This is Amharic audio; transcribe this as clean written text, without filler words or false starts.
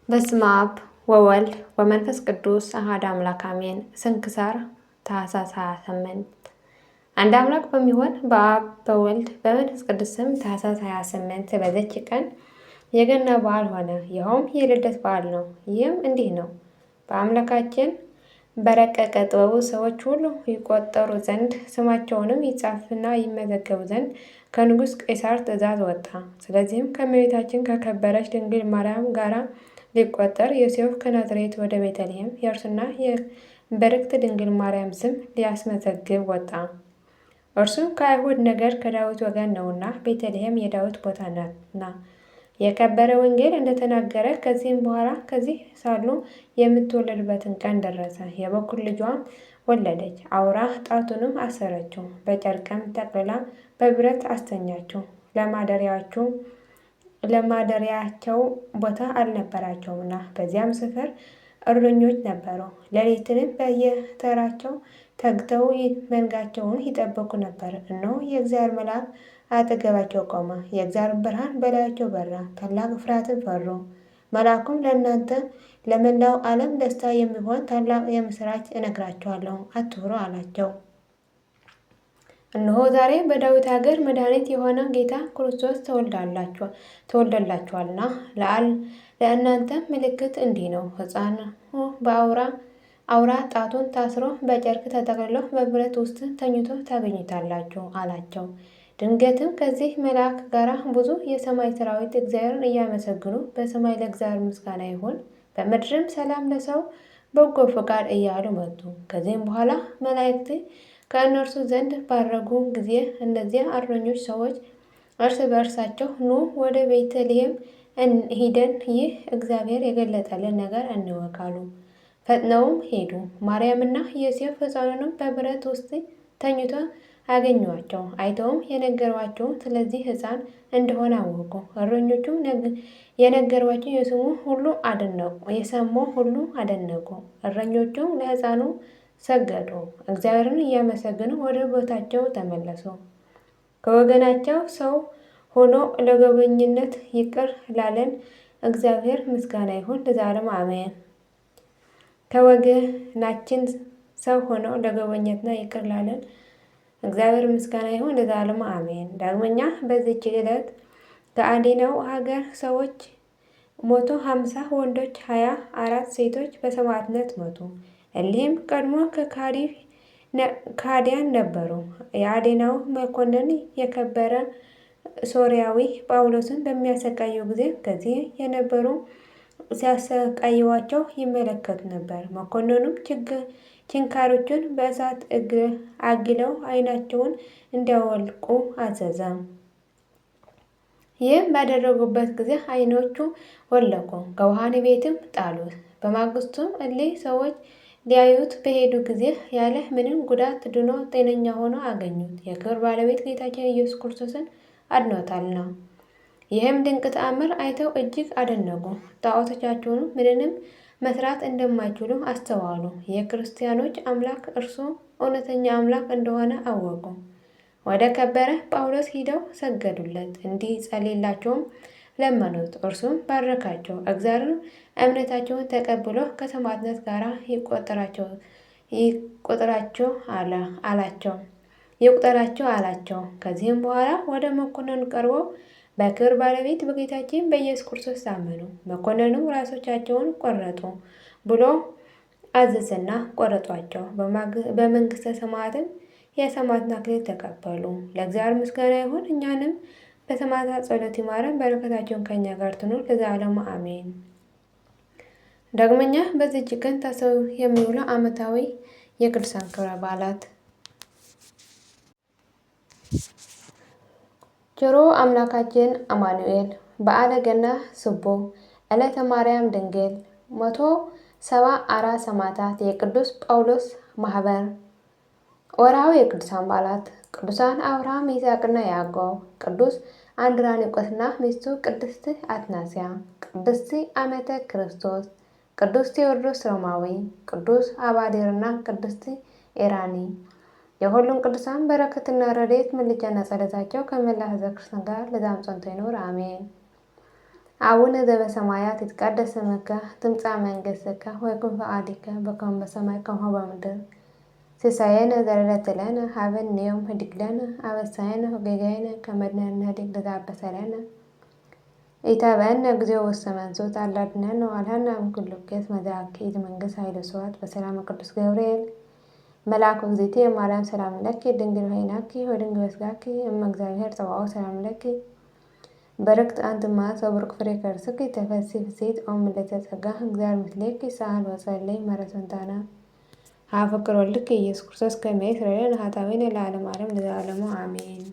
በስመ አብ ወወልድ ወመንፈስ ቅዱስ አሐዱ አምላክ አሜን። ስንክሳር ታኅሳስ 28 አንድ አምላክ በሚሆን በአብ በወልድ በመንፈስ ቅዱስ ስም ታኅሳስ 28 በዚች ቀን የገና በዓል ሆነ። ይኸውም የልደት በዓል ነው። ይህም እንዲህ ነው። በአምላካችን በረቀቀ ጥበቡ ሰዎች ሁሉ ይቆጠሩ ዘንድ ስማቸውንም ይጻፍና ይመዘገቡ ዘንድ ከንጉሥ ቄሳር ትእዛዝ ወጣ። ስለዚህም ከእመቤታችን ከከበረች ድንግል ማርያም ጋራ ሊቆጠር ዮሴፍ ከናዝሬት ወደ ቤተልሔም የእርሱና የበርክት ድንግል ማርያም ስም ሊያስመዘግብ ወጣ። እርሱም ከአይሁድ ነገድ ከዳዊት ወገን ነውና ቤተልሔም የዳዊት ቦታ ናትና። የከበረ ወንጌል እንደተናገረ ከዚህም በኋላ ከዚህ ሳሉ የምትወለድበትን ቀን ደረሰ። የበኩር ልጇም ወለደች። አውራ ጣቱንም አሰረችው፣ በጨርቅም ጠቅልላ በብረት አስተኛችው። ለማደሪያቸው ቦታ አልነበራቸውምና በዚያም ስፍር እረኞች ነበሩ። ሌሊትንም በየተራቸው ተግተው መንጋቸውን ይጠብቁ ነበር። እነሆ የእግዚአብሔር መልአክ አጠገባቸው ቆመ። የእግዚአብሔር ብርሃን በላያቸው በራ፣ ታላቅ ፍርሃትን ፈሩ። መልአኩም ለእናንተ ለመላው ዓለም ደስታ የሚሆን ታላቅ የምስራች እነግራችኋለሁ፣ አትፍሩ አላቸው። እነሆ ዛሬ በዳዊት ሀገር መድኃኒት የሆነ ጌታ ክርስቶስ ተወልዶላችኋልና። ለእናንተ ምልክት እንዲህ ነው። ሕፃኑ በአውራ ጣቱን ታስሮ በጨርቅ ተጠቅልሎ በብረት ውስጥ ተኝቶ ታገኙታላችሁ አላቸው። ድንገትም ከዚህ መልአክ ጋር ብዙ የሰማይ ሰራዊት እግዚአብሔርን እያመሰግኑ በሰማይ ለእግዚአብሔር ምስጋና ይሁን፣ በምድርም ሰላም ለሰው በጎ ፈቃድ እያሉ መጡ። ከዚህም በኋላ መላእክት ከእነርሱ ዘንድ ባረጉ ጊዜ እነዚያ እረኞች ሰዎች እርስ በእርሳቸው ኑ ወደ ቤተልሔም ሂደን ይህ እግዚአብሔር የገለጠልን ነገር እንወቅ አሉ። ፈጥነውም ሄዱ። ማርያምና ዮሴፍ ሕፃኑንም በብረት ውስጥ ተኝቶ አገኟቸው። አይተውም የነገሯቸው ስለዚህ ሕፃን እንደሆነ አወቁ። እረኞቹም የነገሯቸው የሰሙ ሁሉ አደነቁ። እረኞቹም ለሕፃኑ ሰገዱ፣ እግዚአብሔርን እያመሰገኑ ወደ ቦታቸው ተመለሱ። ከወገናቸው ሰው ሆኖ ለጎበኝነት ይቅር ላለን እግዚአብሔር ምስጋና ይሁን ለዘላለሙ አሜን። ከወገናችን ሰው ሆኖ ለጎበኘትና ይቅር ላለን እግዚአብሔር ምስጋና ይሁን ለዘላለሙ አሜን። ዳግመኛ በዚች ዕለት ከአዴናው ሀገር ሰዎች 150 ወንዶች 24 ሴቶች በሰማዕትነት ሞቱ። እሊህም ቀድሞ ከሃዲያን ነበሩ። የአዴናው መኮንን የከበረ ሶርያዊ ጳውሎስን በሚያሰቃየው ጊዜ ከዚህ የነበሩ ሲያሰቃይዋቸው ይመለከቱ ነበር። መኮንኑም ችንካሮቹን በእሳት አግለው ዓይናቸውን እንዲያወልቁ አዘዘ። ይህም ባደረጉበት ጊዜ ዓይኖቹ ወለቁ፣ ከወህኒ ቤትም ጣሉት። በማግስቱም እሊህ ሰዎች ሊያዩት በሄዱ ጊዜ ያለ ምንም ጉዳት ድኖ ጤነኛ ሆኖ አገኙት። የክብር ባለቤት ጌታችን ኢየሱስ ክርስቶስን አድኖታልና። ይህም ድንቅ ተአምር አይተው እጅግ አደነቁ። ጣዖቶቻቸውንም ምንንም መስራት እንደማይችሉ አስተዋሉ። የክርስቲያኖች አምላክ እርሱ እውነተኛ አምላክ እንደሆነ አወቁ። ወደ ከበረ ጳውሎስ ሂደው ሰገዱለት፣ እንዲጸልይላቸውም ለመኑት። እርሱም ባረካቸው። እግዚአብሔር እምነታቸውን ተቀብሎ ከሰማዕትነት ጋር ይቁጠራቸው አላቸው። ከዚህም በኋላ ወደ መኮንኑ ቀርበው በክብር ባለቤት በጌታችን በኢየሱስ ክርስቶስ ታመኑ። መኮንኑም ራሶቻቸውን ቆረጡ ብሎ አዘዘና ቆረጧቸው። በመንግስተ ሰማያትም የሰማዕትነት አክሊል ተቀበሉ። ለእግዚአብሔር ምስጋና ይሁን፣ እኛንም በሰማዕታት ጸሎት ይማረን፣ በረከታቸውን ከእኛ ጋር ትኑር ለዘላለሙ አሜን። ዳግመኛ በዚህች ቀን ታስበው የሚውሉ ዓመታዊ የቅዱሳን ክብረ በዓላት ቸሩ አምላካችን አማኑኤል፣ በዓለ ገና ስቡ፣ ዕለተ ማርያም ድንግል፣ 174 ሰማዕታት፣ የቅዱስ ጳውሎስ ማህበር። ወርሃዊ የቅዱሳን በዓላት ቅዱሳን አብርሃም ይስሐቅና ያዕቆብ፣ ቅዱስ አንድራኒቆስና ሚስቱ ቅድስት አትናስያ፣ ቅድስት አመተ ክርስቶስ፣ ቅዱስ ቴዎድሮስ ሮማዊ፣ ቅዱስ አባዴርና ቅድስት ኤራኒ። የሁሉም ቅዱሳን በረከትና ረድኤት ምልጃና ጸሎታቸው ከመላ ሕዝበ ክርስቲያን ጋር ለዘላለሙ ጸንቶ ይኑር አሜን። አቡነ ዘበሰማያት ይትቀደስ ስምከ ትምጻእ መንግሥትከ ወይኩን ፈቃድከ በከመ በሰማይ ከማሁ በምድር ሲሳየነ ዘለለዕለትነ ሀበነ ዮም ኅድግ ለነ አበሳየነ ወጌጋየነ ከመ ንሕነኒ ለዘአበሰ ለነ ኢታብአነ እግዚኦ ውስተ መንሱት አላ አድኅነነ ወባልሐነ እምኩሉ እኩየት መዛኪ መንግሥት ኃይለ ስብሐት በሰላም ቅዱስ ገብርኤል መልአኩ እግዝእትየ ማርያም ሰላም ለኪ ድንግል በኅሊናኪ ወድንግል በሥጋኪ እመ እግዚአብሔር ጸባኦት ሰላም ለኪ በረክት አንቲ እምአንስት ወቡሩክ ፍሬ ከርሥኪ ተፈሥሒ ፍሥሕት ኦ ምልዕተ ጸጋ እግዚአብሔር ምስሌኪ ሳህል ወጸልይ መረት ወንታነ ሀበ ፍቅር ወልድኪ ኢየሱስ ክርስቶስ ከመ ይስረይ ለነ ኃጣውኢነ ለዓለመ ዓለም ለዘላለሙ አሜን።